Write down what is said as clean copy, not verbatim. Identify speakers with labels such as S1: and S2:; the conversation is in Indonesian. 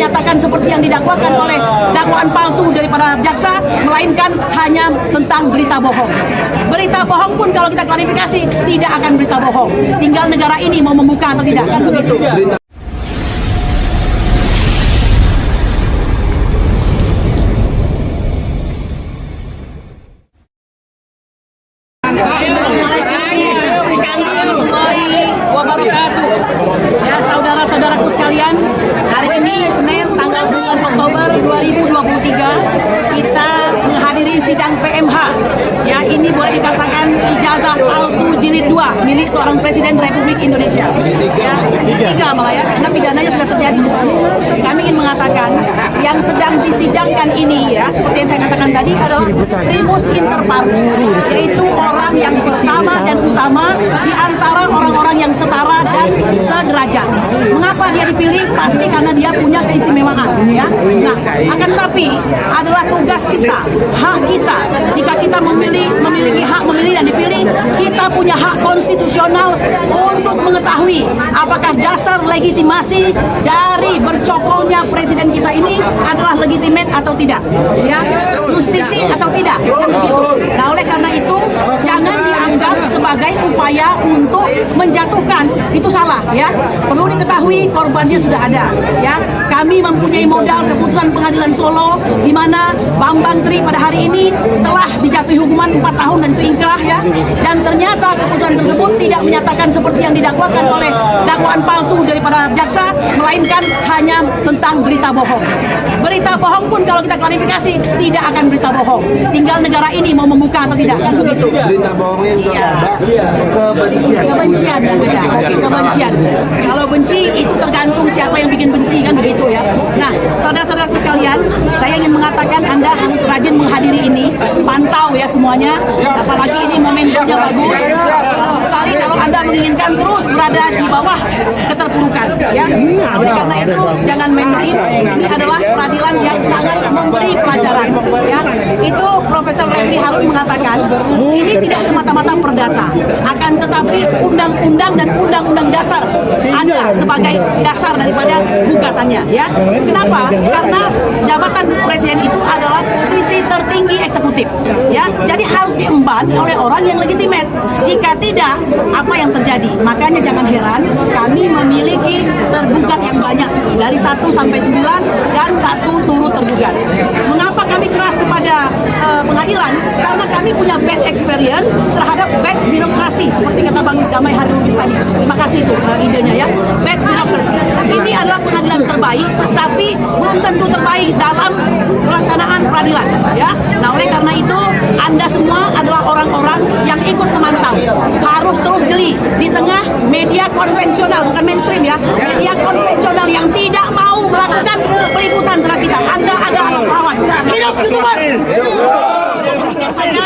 S1: menyatakan seperti yang didakwakan oleh dakwaan palsu daripada jaksa, melainkan hanya tentang berita bohong. Berita bohong pun kalau kita klarifikasi tidak akan berita bohong. Tinggal negara ini mau membuka atau tidak, kan begitu. Ya, saudara-saudaraku sekalian, hari ini Senin tanggal 9 Oktober 2023 kita menghadiri sidang PMH. Ya, ini boleh dikatakan ijazah palsu jilid 2 milik seorang Presiden Republik Indonesia. Ya, tiga malah ya, karena pidananya sudah terjadi di sana. Kami ingin mengatakan yang sedang disidangkan ini ya, seperti yang saya katakan tadi adalah primus inter pares, yaitu orang yang pertama dan utama di antara orang-orang yang setara dan sederajat. Mengapa dia dipilih? Pasti karena dia punya keistimewaan, ya. Nah, akan tetapi adalah tugas kita, hak kita. Jika kita memiliki hak memilih dan dipilih, kita punya hak konstitusional untuk mengetahui apakah dasar legitimasi dari bercokolnya presiden kita ini adalah legitimate atau tidak, ya, justisi atau tidak, kan begitu. Nah, oleh karena itu jangan dianggap sebagai upaya untuk menjatuhkan, itu salah, ya. Perlu diketahui korbannya sudah ada, ya. Kami mempunyai modal keputusan pengadilan Solo di mana Bambang Tri pada hari ini telah dijatuhi hukuman 4 tahun dan itu ingkrah, ya. Dan ternyata keputusan tersebut tidak menyatakan seperti yang didakwakan oleh dakwaan palsu daripada jaksa, melainkan hanya tentang berita bohong. Berita bohong pun kalau kita klarifikasi tidak akan berita bohong. Tinggal negara ini mau membuka atau tidak, kan begitu.
S2: Berita bohongnya itu ada kebencian.
S1: Kebencian yang ada, kebencian. Kalau benci itu tergantung siapa yang bikin benci, kan begitu ya. Nah, saudara-saudaraku sekalian, saya ingin mengatakan Anda harus rajin menghadiri ini, pantau ya semuanya. Apalagi ini momentumnya bagus. Kecuali kalau Anda menginginkan terus berada di bawah keterpurukan, ya. Oleh karena itu jangan main-main. Ini adalah peradilan yang sangat memberi pelajaran, ya. Itu Profesor Refli Harun mengatakan ini tidak semata-mata perdata, akan tetapi undang-undang dan undang-undang dasar ada sebagai dasar daripada gugatannya, ya. Kenapa? Karena jabatan presiden itu adalah posisi tertinggi eksekutif, ya. Jadi harus diemban oleh orang yang legitimate. Jika tidak, apa yang terjadi? Makanya jangan heran kami memiliki tergugat yang banyak dari 1 sampai 9 dan 1 turut tergugat. Mengapa kami keras kepada pengadilan? Karena kami punya bad experience terhadap bad birokrasi, seperti kata Bang Damai Hari Lubis tadi. Terima kasih itu idenya, ya. Bad birokrasi. Ini adalah pengadilan terbaik, tapi belum tentu terbaik dalam pelaksanaan peradilan, ya. Nah, oleh karena itu Anda semua adalah orang-orang yang ikut memantau. Harus terus jeli di tengah media konvensional, bukan mainstream, ya. Media konvensional yang tidak mau melakukan peliputan terhadap kita. Anda adalah lawan. Hidup YouTuber. Demikian saja.